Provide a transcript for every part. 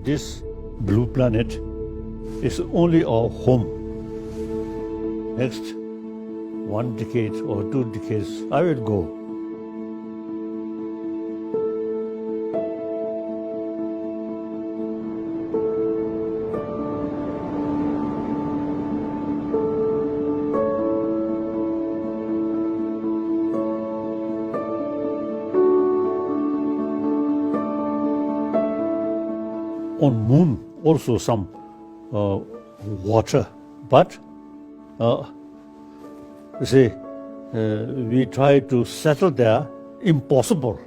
this blue planet is only our home. Next 1 decade or 2 decades, I will go. On moon also some water, but we try to settle there, impossible.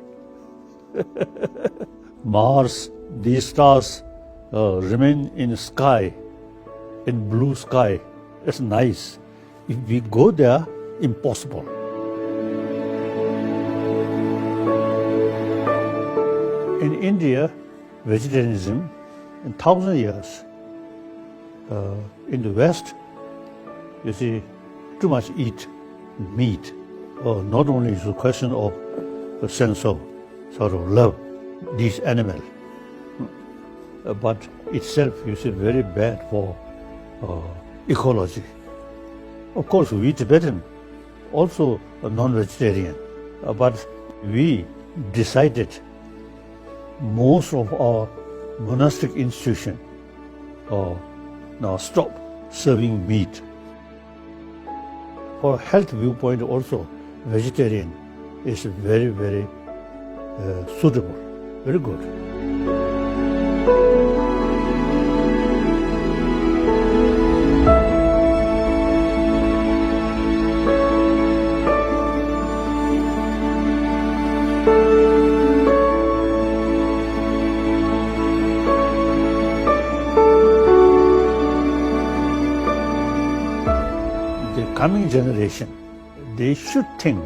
Mars, these stars remain in the sky, in blue sky. It's nice. If we go there, impossible. In India, vegetarianism in 1,000 years. In the West, you see, too much eat meat. Not only is it a question of a sense of sort of love these animals, but itself, you see, very bad for ecology. Of course, we Tibetan also a non-vegetarian, but we decided most of our monastic institution now stop serving meat. For health viewpoint also, vegetarian is very, very suitable, very good. The coming generation, they should think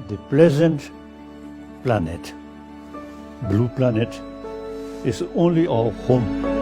the pleasant planet, blue planet, is only our home.